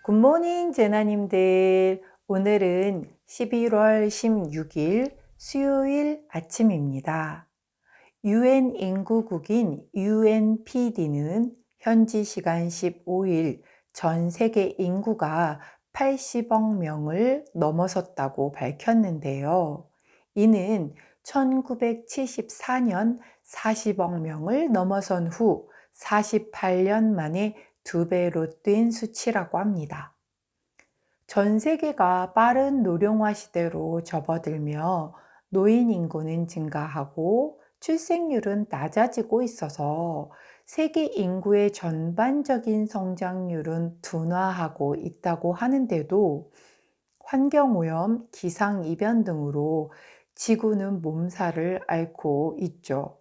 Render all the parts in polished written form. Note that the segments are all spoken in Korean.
굿모닝 제나님들. 오늘은 11월 16일 수요일 아침입니다. UN 인구국인 UNPD는 현지 시간 15일 전 세계 인구가 80억 명을 넘어섰다고 밝혔는데요. 이는 1974년 40억 명을 넘어선 후 48년 만에 2배로 뛴 수치라고 합니다. 전 세계가 빠른 노령화 시대로 접어들며 노인 인구는 증가하고 출생률은 낮아지고 있어서 세계 인구의 전반적인 성장률은 둔화하고 있다고 하는데도 환경오염, 기상이변 등으로 지구는 몸살을 앓고 있죠.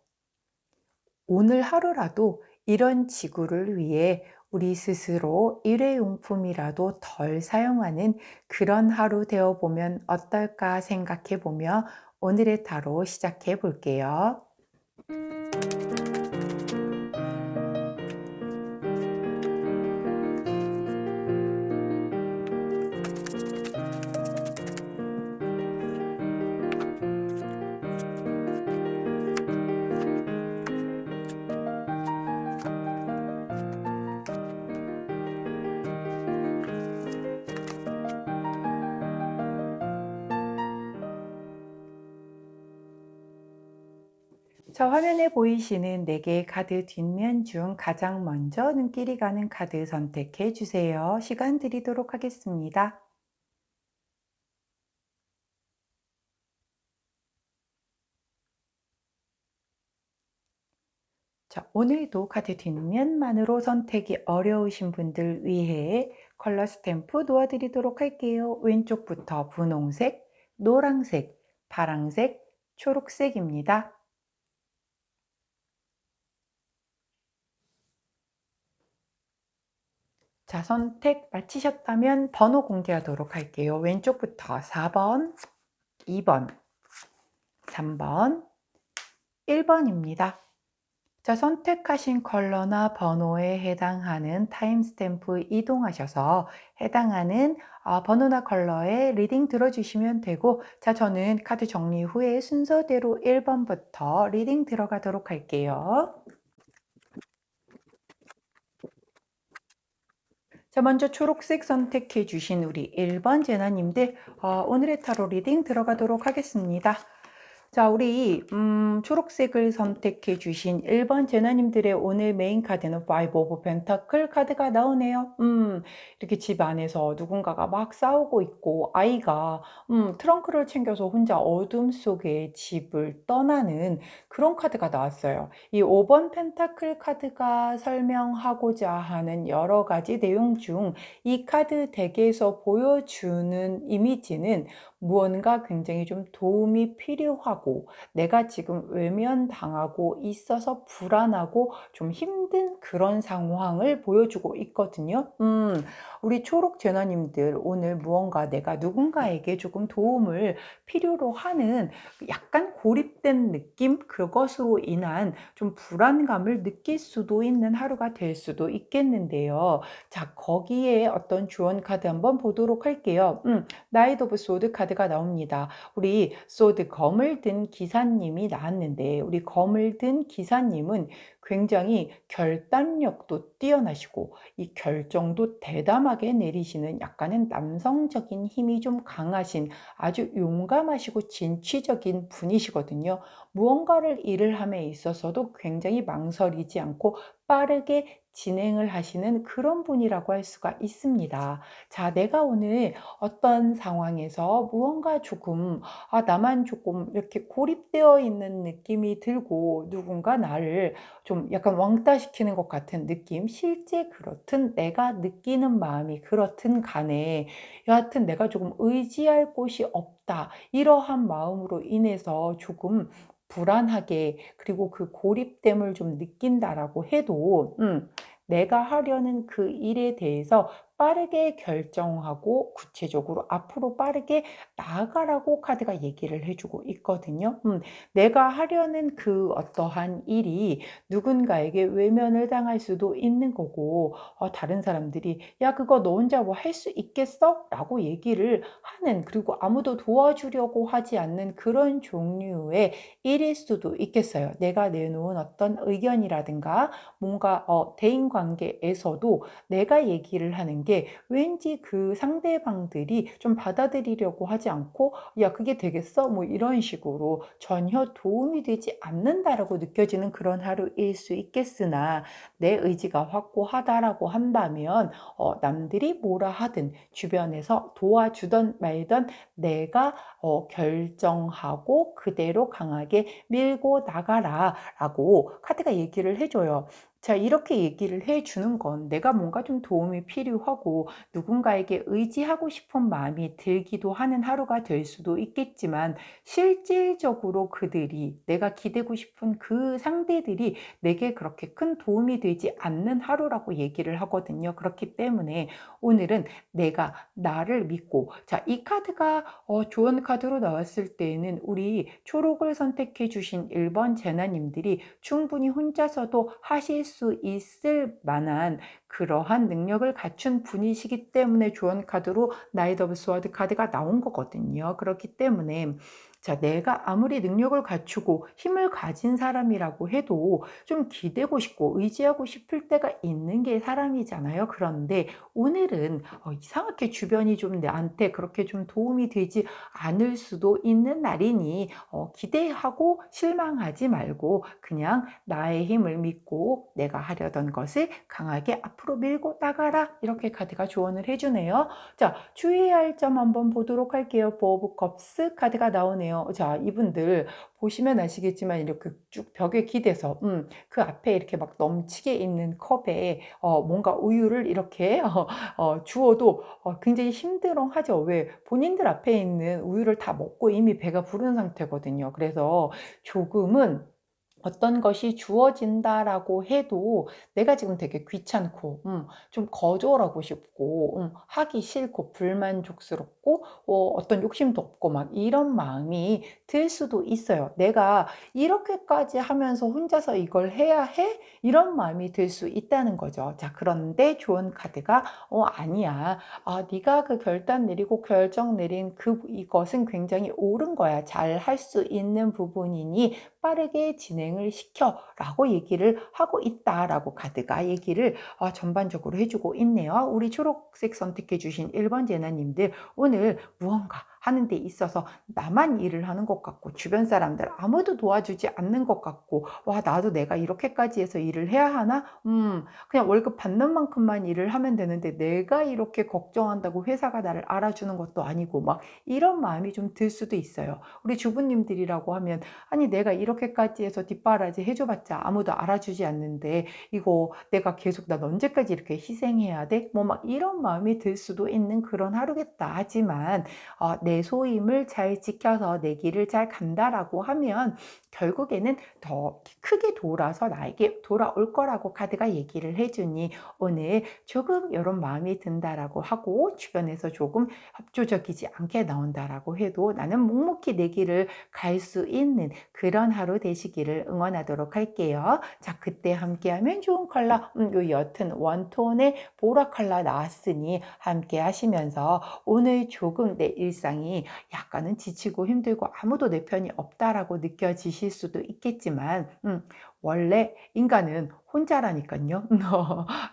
오늘 하루라도 이런 지구를 위해 우리 스스로 일회용품이라도 덜 사용하는 그런 하루 되어보면 어떨까 생각해 보며 오늘의 타로 시작해 볼게요. 자, 화면에 보이시는 4개의 카드 뒷면 중 가장 먼저 눈길이 가는 카드 선택해 주세요. 시간 드리도록 하겠습니다. 자, 오늘도 카드 뒷면만으로 선택이 어려우신 분들 위해 컬러 스탬프 놓아드리도록 할게요. 왼쪽부터 분홍색, 노란색, 파란색, 초록색입니다. 자, 선택 마치셨다면 번호 공개하도록 할게요. 왼쪽부터 4번, 2번, 3번, 1번입니다. 자, 선택하신 컬러나 번호에 해당하는 타임스탬프 이동하셔서 해당하는 번호나 컬러에 리딩 들어주시면 되고, 자, 저는 카드 정리 후에 순서대로 1번부터 리딩 들어가도록 할게요. 자, 먼저 초록색 선택해 주신 우리 1번 제나님들, 오늘의 타로 리딩 들어가도록 하겠습니다. 자, 우리 초록색을 선택해 주신 1번 제나님들의 오늘 메인 카드는 Five of Pentacle 카드가 나오네요. 이렇게 집 안에서 누군가가 막 싸우고 있고 아이가 트렁크를 챙겨서 혼자 어둠 속에 집을 떠나는 그런 카드가 나왔어요. 이 5번 펜타클 카드가 설명하고자 하는 여러 가지 내용 중 이 카드 덱에서 보여주는 이미지는 무언가 굉장히 좀 도움이 필요하고 내가 지금 외면당하고 있어서 불안하고 좀 힘든 그런 상황을 보여주고 있거든요. 우리 초록 제너님들 오늘 무언가 내가 누군가에게 조금 도움을 필요로 하는 약간 고립된 느낌, 그것으로 인한 좀 불안감을 느낄 수도 있는 하루가 될 수도 있겠는데요. 자, 거기에 어떤 주원 카드 한번 보도록 할게요. 나이트 오브 소드 카드가 나옵니다. 우리 소드 검을 든 기사님이 나왔는데 우리 검을 든 기사님은 굉장히 결단력도 뛰어나시고 이 결정도 대담하게 내리시는 약간은 남성적인 힘이 좀 강하신 아주 용감하시고 진취적인 분이시거든요. 무언가를 일을 함에 있어서도 굉장히 망설이지 않고 빠르게 진행을 하시는 그런 분이라고 할 수가 있습니다. 자, 내가 오늘 어떤 상황에서 무언가 조금 나만 조금 이렇게 고립되어 있는 느낌이 들고 누군가 나를 좀 약간 왕따시키는 것 같은 느낌, 실제 그렇든 내가 느끼는 마음이 그렇든 간에 여하튼 내가 조금 의지할 곳이 없다, 이러한 마음으로 인해서 조금 불안하게 그리고 그 고립됨을 좀 느낀다라고 해도 내가 하려는 그 일에 대해서 빠르게 결정하고 구체적으로 앞으로 빠르게 나아가라고 카드가 얘기를 해주고 있거든요. 내가 하려는 그 어떠한 일이 누군가에게 외면을 당할 수도 있는 거고, 다른 사람들이 야 그거 너 혼자 뭐 할 수 있겠어? 라고 얘기를 하는, 그리고 아무도 도와주려고 하지 않는 그런 종류의 일일 수도 있겠어요. 내가 내놓은 어떤 의견이라든가 뭔가 대인 관계에서도 내가 얘기를 하는 게 왠지 그 상대방들이 좀 받아들이려고 하지 않고 야 그게 되겠어? 뭐 이런 식으로 전혀 도움이 되지 않는다라고 느껴지는 그런 하루일 수 있겠으나, 내 의지가 확고하다라고 한다면 남들이 뭐라 하든 주변에서 도와주던 말던 내가 결정하고 그대로 강하게 밀고 나가라 라고 카드가 얘기를 해줘요. 자, 이렇게 얘기를 해주는 건 내가 뭔가 좀 도움이 필요하고 누군가에게 의지하고 싶은 마음이 들기도 하는 하루가 될 수도 있겠지만, 실질적으로 그들이, 내가 기대고 싶은 그 상대들이 내게 그렇게 큰 도움이 되지 않는 하루라고 얘기를 하거든요. 그렇기 때문에 오늘은 내가 나를 믿고, 자, 이 카드가 좋은 카드로 나왔을 때에는 우리 초록을 선택해 주신 1번 제나님들이 충분히 혼자서도 하실 수 있을 만한 그러한 능력을 갖춘 분이시기 때문에 좋은 카드로 나이트 오브 스워드 카드가 나온 거거든요. 그렇기 때문에 자, 내가 아무리 능력을 갖추고 힘을 가진 사람이라고 해도 좀 기대고 싶고 의지하고 싶을 때가 있는 게 사람이잖아요. 그런데 오늘은 이상하게 주변이 좀 나한테 그렇게 좀 도움이 되지 않을 수도 있는 날이니 기대하고 실망하지 말고 그냥 나의 힘을 믿고 내가 하려던 것을 강하게 앞으로 밀고 나가라, 이렇게 카드가 조언을 해주네요. 자, 주의해야 할 점 한번 보도록 할게요. 포 오브 컵스 카드가 나오네요. 자, 이분들 보시면 아시겠지만 이렇게 쭉 벽에 기대서 그 앞에 이렇게 막 넘치게 있는 컵에 뭔가 우유를 이렇게 주어도 굉장히 힘들어하죠. 왜? 본인들 앞에 있는 우유를 다 먹고 이미 배가 부른 상태거든요. 그래서 조금은 어떤 것이 주어진다라고 해도 내가 지금 되게 귀찮고 좀 거절하고 싶고 하기 싫고 불만족스럽고 어떤 욕심도 없고 막 이런 마음이 들 수도 있어요. 내가 이렇게까지 하면서 혼자서 이걸 해야 해? 이런 마음이 들 수 있다는 거죠. 자, 그런데 좋은 카드가 아니야. 네가 그 결단 내리고 결정 내린 이것은 굉장히 옳은 거야. 잘 할 수 있는 부분이니 빠르게 진행을 시켜라고 얘기를 하고 있다라고 카드가 얘기를 전반적으로 해주고 있네요. 우리 초록색 선택해 주신 1번 제나님들, 오늘 무언가 하는 데 있어서 나만 일을 하는 것 같고 주변 사람들 아무도 도와주지 않는 것 같고, 와 나도 내가 이렇게까지 해서 일을 해야 하나? 그냥 월급 받는 만큼만 일을 하면 되는데 내가 이렇게 걱정한다고 회사가 나를 알아주는 것도 아니고 막 이런 마음이 좀 들 수도 있어요. 우리 주부님들이라고 하면 아니 내가 이렇게까지 해서 뒷바라지 해줘봤자 아무도 알아주지 않는데 이거 내가 계속 난 언제까지 이렇게 희생해야 돼? 뭐 막 이런 마음이 들 수도 있는 그런 하루겠다. 하지만 내 소임을 잘 지켜서 내 길을 잘 간다라고 하면 결국에는 더 크게 돌아서 나에게 돌아올 거라고 카드가 얘기를 해주니, 오늘 조금 이런 마음이 든다라고 하고 주변에서 조금 협조적이지 않게 나온다라고 해도 나는 묵묵히 내 길을 갈 수 있는 그런 하루 되시기를 응원하도록 할게요. 자, 그때 함께하면 좋은 컬러, 요 옅은 원톤의 보라 컬러 나왔으니 함께 하시면서 오늘 조금 내 일상이 약간은 지치고 힘들고 아무도 내 편이 없다라고 느껴지실 수도 있겠지만 원래 인간은 혼자라니까요.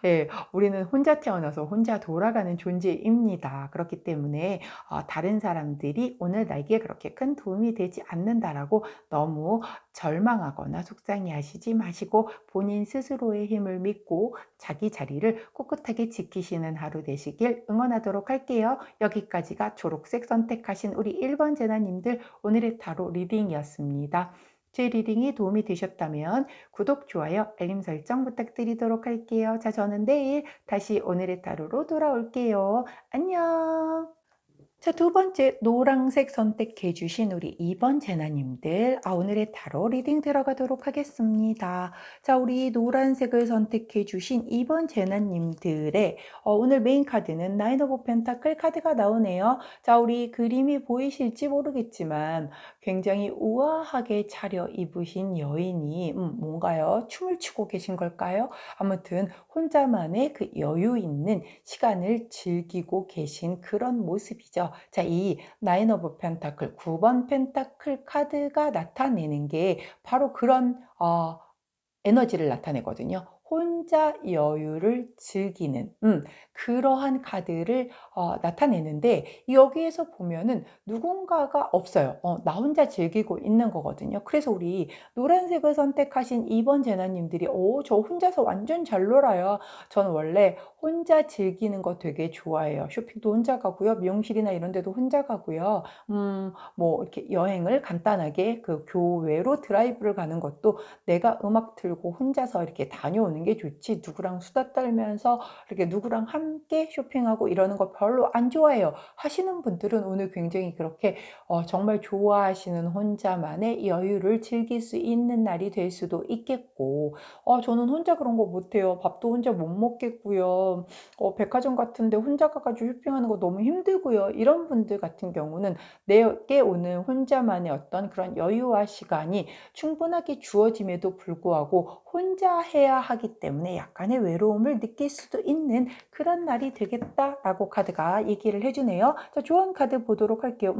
예, 우리는 혼자 태어나서 혼자 돌아가는 존재입니다. 그렇기 때문에 다른 사람들이 오늘 나에게 그렇게 큰 도움이 되지 않는다라고 너무 절망하거나 속상해 하시지 마시고 본인 스스로의 힘을 믿고 자기 자리를 꿋꿋하게 지키시는 하루 되시길 응원하도록 할게요. 여기까지가 초록색 선택하신 우리 1번 제나님들 오늘의 타로 리딩이었습니다. 제 리딩이 도움이 되셨다면 구독, 좋아요, 알림 설정 부탁드리도록 할게요. 자, 저는 내일 다시 오늘의 타로로 돌아올게요. 안녕! 자, 두 번째 노란색 선택해 주신 우리 2번 제나님들, 오늘의 타로 리딩 들어가도록 하겠습니다. 자, 우리 노란색을 선택해 주신 2번 제나님들의 오늘 메인 카드는 나인 오브 펜타클 카드가 나오네요. 자, 우리 그림이 보이실지 모르겠지만 굉장히 우아하게 차려입으신 여인이 뭔가요? 춤을 추고 계신 걸까요? 아무튼 혼자만의 그 여유 있는 시간을 즐기고 계신 그런 모습이죠. 자, 이 나인 오브 펜타클 9번 펜타클 카드가 나타내는 게 바로 그런 에너지를 나타내거든요. 혼자 여유를 즐기는 그러한 카드를 나타내는데, 여기에서 보면은 누군가가 없어요. 나 혼자 즐기고 있는 거거든요. 그래서 우리 노란색을 선택하신 2번 제나님들이 저 혼자서 완전 잘 놀아요. 저는 원래 혼자 즐기는 거 되게 좋아해요. 쇼핑도 혼자 가고요. 미용실이나 이런 데도 혼자 가고요. 뭐 이렇게 여행을 간단하게 그 교외로 드라이브를 가는 것도 내가 음악 틀고 혼자서 이렇게 다녀오는 게 좋지, 누구랑 수다 떨면서 이렇게 누구랑 함께 쇼핑하고 이러는 거 별로 안 좋아해요 하시는 분들은 오늘 굉장히 그렇게 정말 좋아하시는 혼자만의 여유를 즐길 수 있는 날이 될 수도 있겠고, 저는 혼자 그런 거 못해요. 밥도 혼자 못 먹겠고요. 백화점 같은데 혼자 가가지고 쇼핑하는 거 너무 힘들고요. 이런 분들 같은 경우는 내게 오늘 혼자만의 어떤 그런 여유와 시간이 충분하게 주어짐에도 불구하고 혼자 해야 하기 때문에 약간의 외로움을 느낄 수도 있는 그런 날이 되겠다라고 카드가 얘기를 해주네요. 자, 조언 카드 보도록 할게요.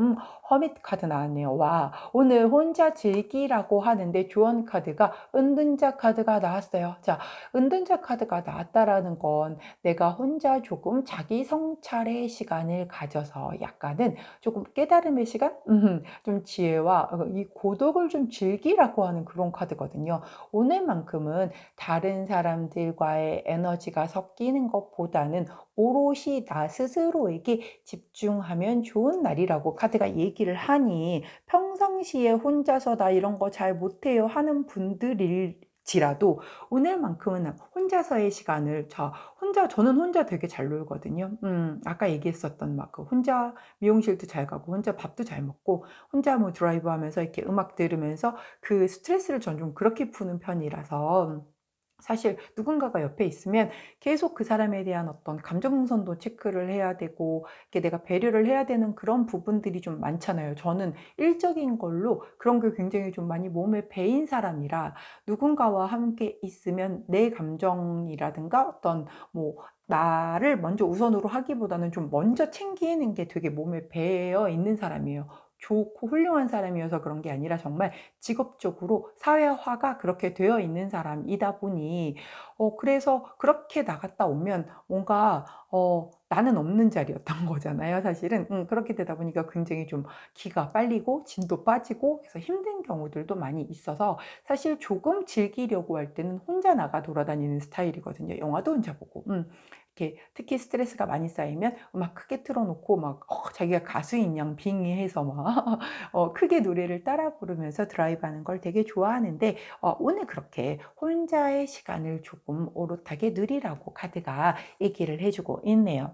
허밋 카드 나왔네요. 와, 오늘 혼자 즐기라고 하는데 조언 카드가 은둔자 카드가 나왔어요. 자, 은둔자 카드가 나왔다라는 건 내가 혼자 조금 자기 성찰의 시간을 가져서 약간은 조금 깨달음의 시간? 좀 지혜와 이 고독을 좀 즐기라고 하는 그런 카드거든요. 오늘만큼은 다른 사람들과의 에너지가 섞이는 것보다는 오롯이 나 스스로에게 집중하면 좋은 날이라고 카드가 얘기를 하니, 평상시에 혼자서 나 이런 거 잘 못해요 하는 분들일지라도 오늘만큼은 혼자서의 시간을, 저는 혼자 되게 잘 놀거든요. 아까 얘기했었던 막 그 혼자 미용실도 잘 가고 혼자 밥도 잘 먹고 혼자 뭐 드라이브 하면서 이렇게 음악 들으면서 그 스트레스를 전 좀 그렇게 푸는 편이라서, 사실 누군가가 옆에 있으면 계속 그 사람에 대한 어떤 감정선도 체크를 해야 되고 이렇게 내가 배려를 해야 되는 그런 부분들이 좀 많잖아요. 저는 일적인 걸로 그런 게 굉장히 좀 많이 몸에 배인 사람이라, 누군가와 함께 있으면 내 감정이라든가 어떤 뭐 나를 먼저 우선으로 하기보다는 좀 먼저 챙기는 게 되게 몸에 배어 있는 사람이에요. 좋고 훌륭한 사람이어서 그런 게 아니라 정말 직업적으로 사회화가 그렇게 되어 있는 사람이다 보니, 그래서 그렇게 나갔다 오면 뭔가 나는 없는 자리였던 거잖아요, 사실은. 그렇게 되다 보니까 굉장히 좀 기가 빨리고 진도 빠지고 해서 힘든 경우들도 많이 있어서, 사실 조금 즐기려고 할 때는 혼자 나가 돌아다니는 스타일이거든요. 영화도 혼자 보고. 이렇게 특히 스트레스가 많이 쌓이면 음악 크게 틀어놓고 막 자기가 가수인 양 빙의해서 막 크게 노래를 따라 부르면서 드라이브하는 걸 되게 좋아하는데, 오늘 그렇게 혼자의 시간을 조금 오롯하게 누리라고 카드가 얘기를 해주고 있네요.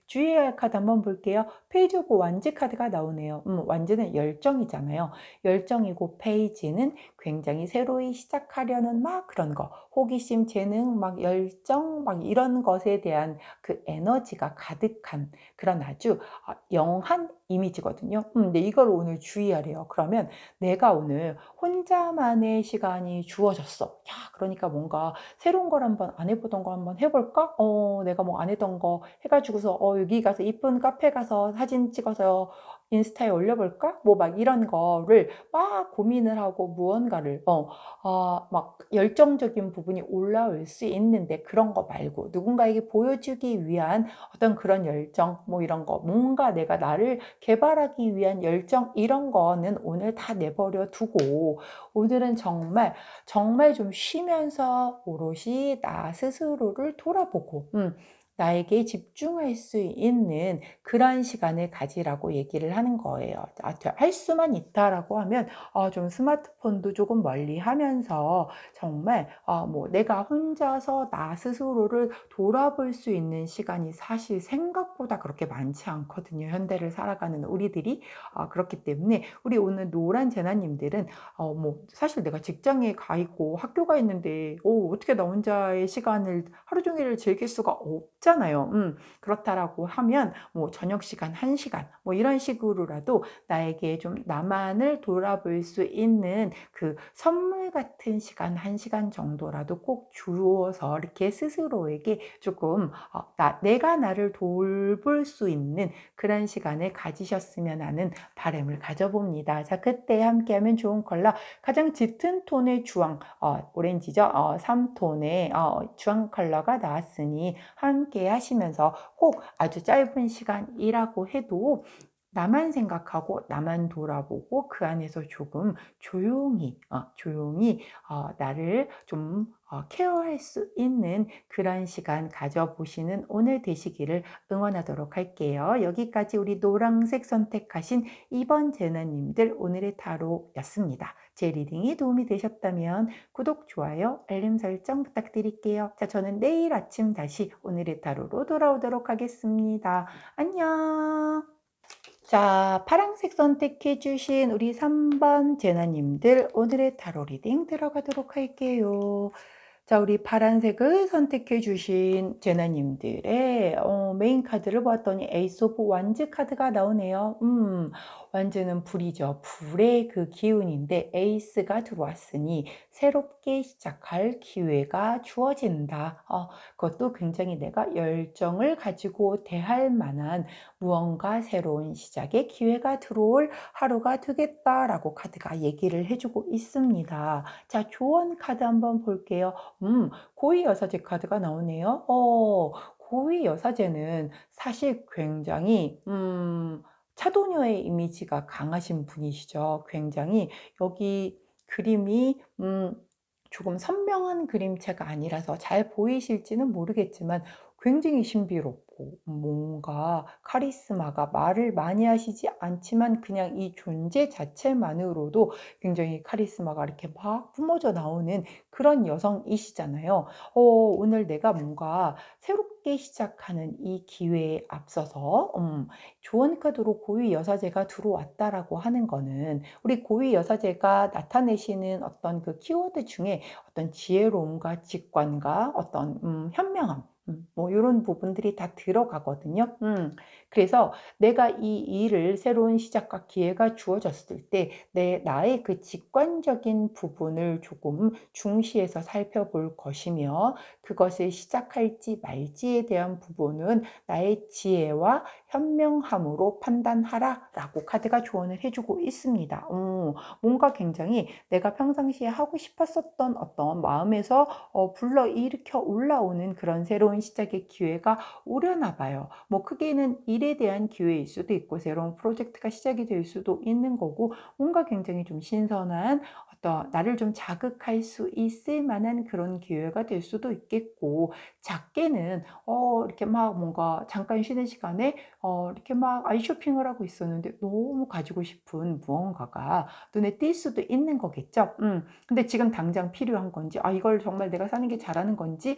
주의해야 할 카드 한번 볼게요. 페이지 오브 완즈 카드가 나오네요. 완즈는 열정이잖아요. 열정이고 페이지는 굉장히 새로이 시작하려는 막 그런 거, 호기심, 재능, 막 열정, 막 이런 것에 대한 그 에너지가 가득한 그런 아주 영한 이미지거든요. 근데 이걸 오늘 주의하래요. 그러면 내가 오늘 혼자만의 시간이 주어졌어. 야, 그러니까 뭔가 새로운 걸 한번 안 해보던 거 한번 해볼까? 내가 뭐 안 했던 거 해가지고서 여기 가서 이쁜 카페 가서 사진 찍어서 인스타에 올려볼까? 뭐 막 이런 거를 막 고민을 하고 무언가를 막 열정적인 부분이 올라올 수 있는데, 그런 거 말고 누군가에게 보여주기 위한 어떤 그런 열정, 뭐 이런 거, 뭔가 내가 나를 개발하기 위한 열정, 이런 거는 오늘 다 내버려 두고 오늘은 정말 정말 좀 쉬면서 오롯이 나 스스로를 돌아보고 나에게 집중할 수 있는 그런 시간을 가지라고 얘기를 하는 거예요. 할 수만 있다라고 하면 좀 스마트폰도 조금 멀리하면서 정말 뭐 내가 혼자서 나 스스로를 돌아볼 수 있는 시간이 사실 생각보다 그렇게 많지 않거든요. 현대를 살아가는 우리들이. 그렇기 때문에 우리 오늘 노란 제나님들은 뭐 사실 내가 직장에 가 있고 학교가 있는데 어떻게 나 혼자의 시간을 하루 종일을 즐길 수가 없잖아요. 그렇다라고 하면 뭐 저녁 시간 1시간 뭐 이런 식으로라도 나에게 좀 나만을 돌아볼 수 있는 그 선물 같은 시간 1시간 정도라도 꼭 주어서 이렇게 스스로에게 조금 내가 나를 돌볼 수 있는 그런 시간을 가지셨으면 하는 바람을 가져봅니다. 자, 그때 함께하면 좋은 컬러 가장 짙은 톤의 주황 오렌지죠. 3톤의 주황 컬러가 나왔으니 함께 하시면서 꼭 아주 짧은 시간이라고 해도 나만 생각하고 나만 돌아보고 그 안에서 조금 조용히 나를 좀 케어할 수 있는 그런 시간 가져보시는 오늘 되시기를 응원하도록 할게요. 여기까지 우리 노란색 선택하신 2번 제너님들 오늘의 타로였습니다. 제 리딩이 도움이 되셨다면 구독, 좋아요, 알림 설정 부탁드릴게요. 자, 저는 내일 아침 다시 오늘의 타로로 돌아오도록 하겠습니다. 안녕. 자, 파란색 선택해 주신 우리 3번 제나님들 오늘의 타로 리딩 들어가도록 할게요. 자, 우리 파란색을 선택해 주신 제나님들의 메인 카드를 보았더니 에이스 오브 완즈 카드가 나오네요. 완즈는 불이죠. 불의 그 기운인데 에이스가 들어왔으니 새롭게 시작할 기회가 주어진다. 그것도 굉장히 내가 열정을 가지고 대할 만한 무언가 새로운 시작의 기회가 들어올 하루가 되겠다라고 카드가 얘기를 해주고 있습니다. 자, 조언 카드 한번 볼게요. 고위 여사제 카드가 나오네요. 고위 여사제는 사실 굉장히 차도녀의 이미지가 강하신 분이시죠. 굉장히 여기 그림이 조금 선명한 그림체가 아니라서 잘 보이실지는 모르겠지만 굉장히 신비롭고 뭔가 카리스마가 말을 많이 하시지 않지만 그냥 이 존재 자체만으로도 굉장히 카리스마가 이렇게 막 뿜어져 나오는 그런 여성이시잖아요. 오늘 내가 뭔가 새롭게 시작하는 이 기회에 앞서서 조언 카드로 고위 여사제가 들어왔다라고 하는 거는 우리 고위 여사제가 나타내시는 어떤 그 키워드 중에 어떤 지혜로움과 직관과 어떤 현명함 뭐 이런 부분들이 다 들어가거든요. 그래서 내가 이 일을 새로운 시작과 기회가 주어졌을 때 나의 그 직관적인 부분을 조금 중시해서 살펴볼 것이며 그것을 시작할지 말지에 대한 부분은 나의 지혜와 현명함으로 판단하라라고 카드가 조언을 해주고 있습니다. 뭔가 굉장히 내가 평상시에 하고 싶었었던 어떤 마음에서 불러일으켜 올라오는 그런 새로운 시작의 기회가 오려나 봐요. 뭐 크게는 일에 대한 기회일 수도 있고 새로운 프로젝트가 시작이 될 수도 있는 거고 뭔가 굉장히 좀 신선한 어떤 나를 좀 자극할 수 있을 만한 그런 기회가 될 수도 있겠고 작게는 이렇게 막 뭔가 잠깐 쉬는 시간에 이렇게 막 아이 쇼핑을 하고 있었는데 너무 가지고 싶은 무언가가 눈에 띌 수도 있는 거겠죠. 근데 지금 당장 필요한 건지 이걸 정말 내가 사는 게 잘하는 건지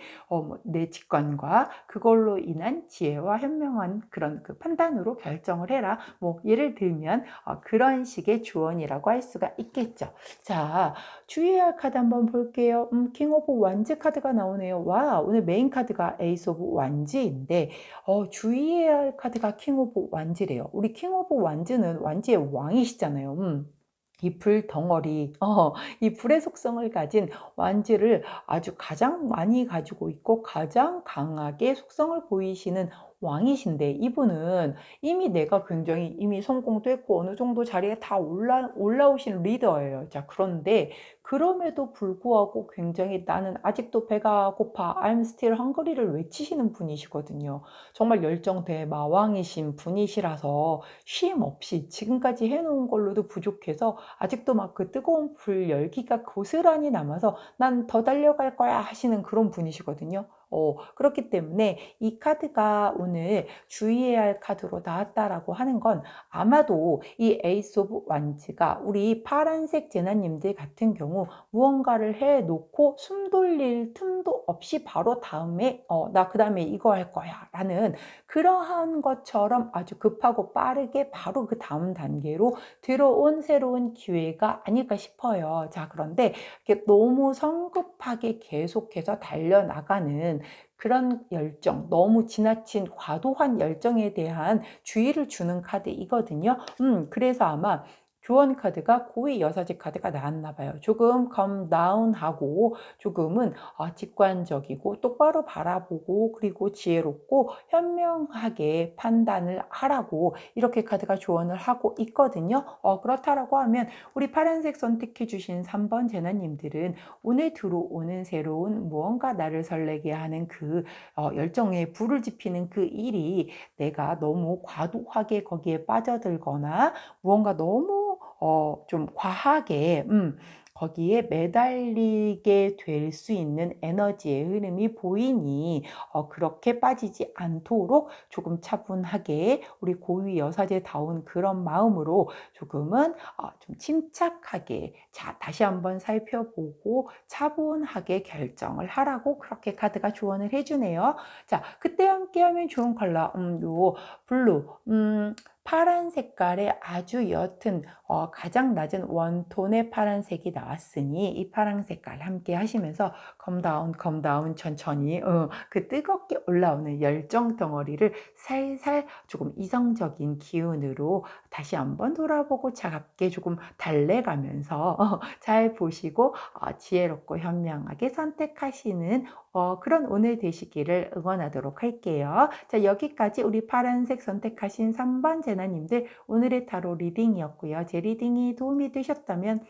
내 직관과 그걸로 인한 지혜와 현명한 그런 그 판단으로 결정을 해라. 뭐 예를 들면 그런 식의 조언이라고 할 수가 있겠죠. 자, 주의해야 할 카드 한번 볼게요. 킹 오브 완즈 카드가 나오네요. 와, 오늘 메인 카드가 에이스 오브 완즈인데 주의해야 할 카드가 킹 오브 완즈래요. 우리 킹 오브 완즈는 완즈의 왕이시잖아요. 이 불 덩어리, 이 불의 속성을 가진 완즈를 아주 가장 많이 가지고 있고 가장 강하게 속성을 보이시는 왕이신데 이분은 이미 내가 굉장히 이미 성공도 했고 어느 정도 자리에 다 올라오신 리더예요. 자, 그런데 그럼에도 불구하고 굉장히 나는 아직도 배가 고파 I'm still hungry를 외치시는 분이시거든요. 정말 열정대마왕이신 분이시라서 쉼 없이 지금까지 해놓은 걸로도 부족해서 아직도 막 그 뜨거운 불 열기가 고스란히 남아서 난 더 달려갈 거야 하시는 그런 분이시거든요. 그렇기 때문에 이 카드가 오늘 주의해야 할 카드로 나왔다라고 하는 건 아마도 이 에이스 오브 완즈가 우리 파란색 제나님들 같은 경우 무언가를 해 놓고 숨 돌릴 틈도 없이 바로 다음에 나 그다음에 이거 할 거야 라는 그러한 것처럼 아주 급하고 빠르게 바로 그 다음 단계로 들어온 새로운 기회가 아닐까 싶어요. 자, 그런데 이렇게 너무 성급하게 계속해서 달려나가는 그런 열정, 너무 지나친 과도한 열정에 대한 주의를 주는 카드이거든요. 그래서 아마 교원 카드가 고위 여사제 카드가 나왔나 봐요. 조금 calm down 하고 조금은 직관적이고 똑바로 바라보고 그리고 지혜롭고 현명하게 판단을 하라고 이렇게 카드가 조언을 하고 있거든요. 그렇다라고 하면 우리 파란색 선택해 주신 3번 제나님들은 오늘 들어오는 새로운 무언가 나를 설레게 하는 그 열정에 불을 지피는 그 일이 내가 너무 과도하게 거기에 빠져들거나 무언가 너무 좀 과하게 거기에 매달리게 될 수 있는 에너지의 흐름이 보이니 그렇게 빠지지 않도록 조금 차분하게 우리 고위 여사제다운 그런 마음으로 조금은 좀 침착하게 자 다시 한번 살펴보고 차분하게 결정을 하라고 그렇게 카드가 조언을 해주네요. 자, 그때 함께하면 좋은 컬러 요 블루 파란 색깔의 아주 옅은 가장 낮은 원톤의 파란색이 나왔으니 이 파란 색깔 함께 하시면서 컴다운 천천히 그 뜨겁게 올라오는 열정 덩어리를 살살 조금 이성적인 기운으로 다시 한번 돌아보고 차갑게 조금 달래가면서 잘 보시고 지혜롭고 현명하게 선택하시는 그런 오늘 되시기를 응원하도록 할게요. 자, 여기까지 우리 파란색 선택하신 3번 제나님들 오늘의 타로 리딩이었고요. 제 리딩이 도움이 되셨다면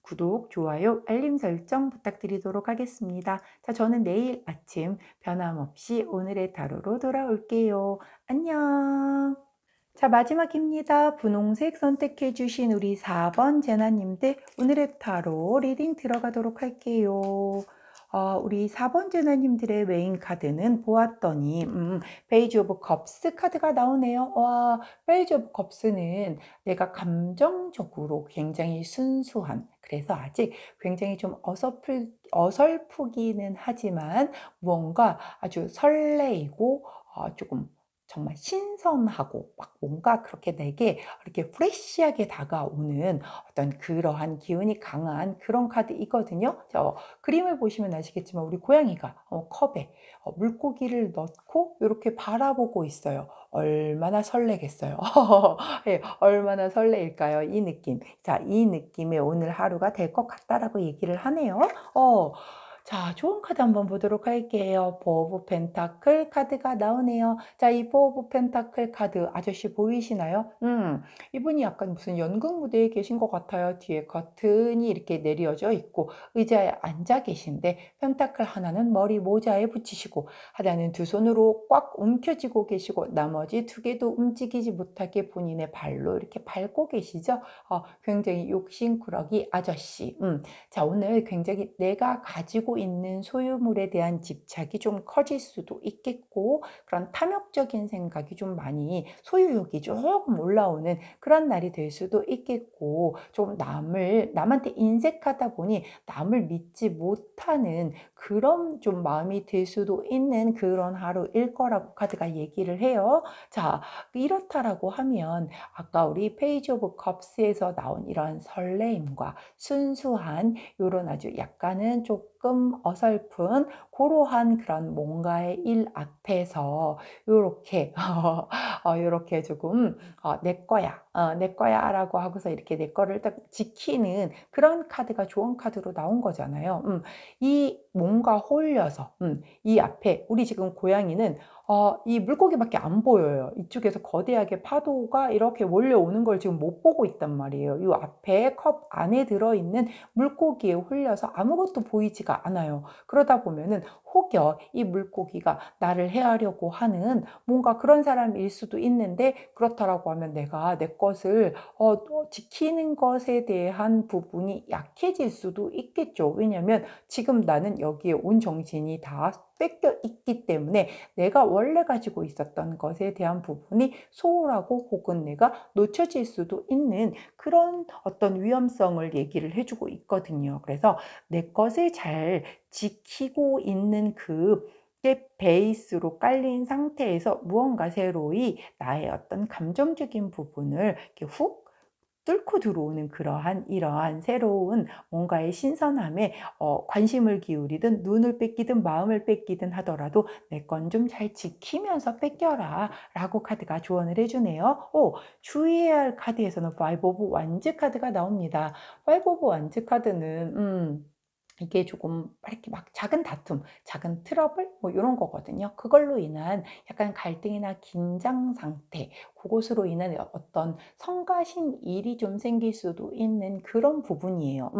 구독, 좋아요, 알림 설정 부탁드리도록 하겠습니다. 자, 저는 내일 아침 변함없이 오늘의 타로로 돌아올게요. 안녕. 자, 마지막입니다. 분홍색 선택해 주신 우리 4번 제나님들 오늘의 타로 리딩 들어가도록 할게요. 우리 4번 제나님들의 메인 카드는 보았더니 페이지 오브 컵스 카드가 나오네요. 와, 페이지 오브 컵스는 내가 감정적으로 굉장히 순수한 그래서 아직 굉장히 좀 어설프기는 하지만 무언가 아주 설레이고 조금 정말 신선하고 막 뭔가 그렇게 내게 이렇게 프레시하게 다가오는 어떤 그러한 기운이 강한 그런 카드이거든요. 그림을 보시면 아시겠지만 우리 고양이가 컵에 물고기를 넣고 이렇게 바라보고 있어요. 얼마나 설레겠어요. 예, 얼마나 설레일까요? 이 느낌. 자, 이 느낌의 오늘 하루가 될 것 같다라고 얘기를 하네요. 자, 좋은 카드 한번 보도록 할게요. 포 오브 펜타클 카드가 나오네요. 자, 이 포 오브 펜타클 카드 아저씨 보이시나요? 이분이 약간 무슨 연극 무대에 계신 것 같아요. 뒤에 커튼이 이렇게 내려져 있고 의자에 앉아 계신데 펜타클 하나는 머리 모자에 붙이시고 하나는 두 손으로 꽉 움켜쥐고 계시고 나머지 두 개도 움직이지 못하게 본인의 발로 이렇게 밟고 계시죠? 굉장히 욕심꾸러기 아저씨. 자, 오늘 굉장히 내가 가지고 있는 소유물에 대한 집착이 좀 커질 수도 있겠고 그런 탐욕적인 생각이 좀 많이 소유욕이 조금 올라오는 그런 날이 될 수도 있겠고 좀 남한테 인색하다 보니 남을 믿지 못하는 그런 좀 마음이 들 수도 있는 그런 하루일 거라고 카드가 얘기를 해요. 자, 이렇다라고 하면 아까 우리 페이지 오브 컵스에서 나온 이런 설레임과 순수한 요런 아주 약간은 조금 어설픈 고러한 그런 뭔가의 일 앞에서 요렇게 요렇게 조금 내 거야 내 거야 라고 하고서 이렇게 내 거를 딱 지키는 그런 카드가 좋은 카드로 나온 거잖아요. 이 뭔가 홀려서 이 앞에 우리 지금 고양이는 이 물고기밖에 안 보여요. 이쪽에서 거대하게 파도가 이렇게 몰려오는 걸 지금 못 보고 있단 말이에요. 이 앞에 컵 안에 들어있는 물고기에 홀려서 아무것도 보이지가 않아요. 그러다 보면은 혹여 이 물고기가 나를 해하려고 하는 뭔가 그런 사람일 수도 있는데 그렇다라고 하면 내가 내 것을 지키는 것에 대한 부분이 약해질 수도 있겠죠. 왜냐면 지금 나는 여기에 온 정신이 다 뺏겨 있기 때문에 내가 원래 가지고 있었던 것에 대한 부분이 소홀하고 혹은 내가 놓쳐질 수도 있는 그런 어떤 위험성을 얘기를 해주고 있거든요. 그래서 내 것을 잘 지키고 있는 게 베이스로 깔린 상태에서 무언가 새로이 나의 어떤 감정적인 부분을 이렇게 훅 뚫고 들어오는 이러한 새로운 뭔가의 신선함에 관심을 기울이든 눈을 뺏기든 마음을 뺏기든 하더라도 내 건 좀 잘 지키면서 뺏겨라 라고 카드가 조언을 해주네요. 주의해야 할 카드에서는 파이브 오브 완즈 카드가 나옵니다. 파이브 오브 완즈 카드는 이게 조금 이렇게 막 작은 다툼, 작은 트러블 뭐 이런 거거든요. 그걸로 인한 약간 갈등이나 긴장 상태, 그것으로 인한 어떤 성가신 일이 좀 생길 수도 있는 그런 부분이에요.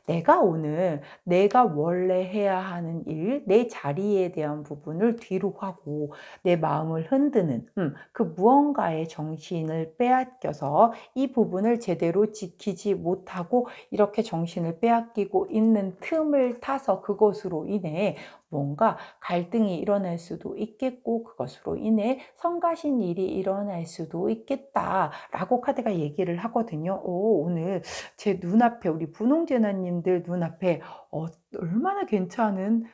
내가 원래 해야 하는 일, 내 자리에 대한 부분을 뒤로 하고 내 마음을 흔드는 그 무언가의 정신을 빼앗겨서 이 부분을 제대로 지키지 못하고 이렇게 정신을 빼앗기고 있는 틈을 타서 그것으로 인해 뭔가 갈등이 일어날 수도 있겠고 그것으로 인해 성가신 일이 일어날 수도 있겠다라고 카드가 얘기를 하거든요. 오늘 제 눈앞에 우리 분홍재나님들 눈앞에 얼마나 괜찮은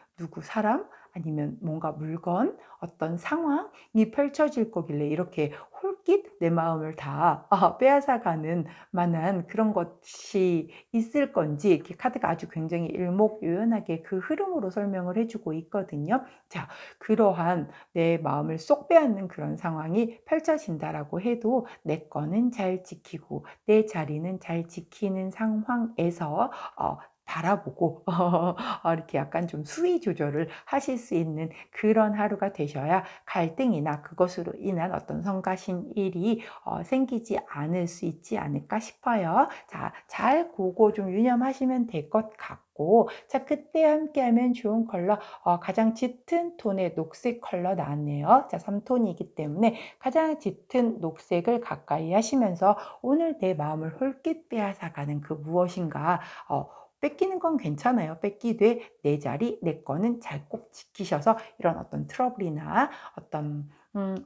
사람 아니면 뭔가 물건 어떤 상황이 펼쳐질 거길래 이렇게 홀깃 내 마음을 다 빼앗아가는 만한 그런 것이 있을 건지 이렇게 카드가 아주 굉장히 일목요연하게 그 흐름으로 설명을 해주고 있거든요. 자, 그러한 내 마음을 쏙 빼앗는 그런 상황이 펼쳐진다라고 해도 내 거는 잘 지키고 내 자리는 잘 지키는 상황에서 바라보고 이렇게 약간 좀 수위 조절을 하실 수 있는 그런 하루가 되셔야 갈등이나 그것으로 인한 어떤 성가신 일이 생기지 않을 수 있지 않을까 싶어요. 자, 잘 그거 좀 유념하시면 될 것 같고 자, 그때 함께하면 좋은 컬러 가장 짙은 톤의 녹색 컬러 나왔네요. 자, 3톤이기 때문에 가장 짙은 녹색을 가까이 하시면서 오늘 내 마음을 홀깃 빼앗아가는 그 무엇인가 뺏기는 건 괜찮아요. 뺏기되 내 자리, 내 거는 잘 꼭 지키셔서 이런 어떤 트러블이나 어떤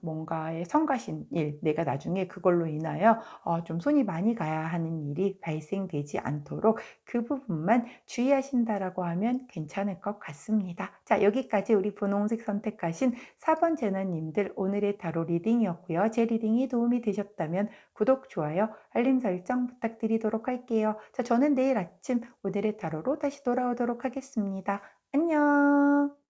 뭔가의 성가신 일, 내가 나중에 그걸로 인하여 좀 손이 많이 가야 하는 일이 발생되지 않도록 그 부분만 주의하신다라고 하면 괜찮을 것 같습니다. 자, 여기까지 우리 분홍색 선택하신 4번 제너님들 오늘의 타로 리딩이었고요. 제 리딩이 도움이 되셨다면 구독, 좋아요, 알림 설정 부탁드리도록 할게요. 자, 저는 내일 아침 오늘의 타로로 다시 돌아오도록 하겠습니다. 안녕.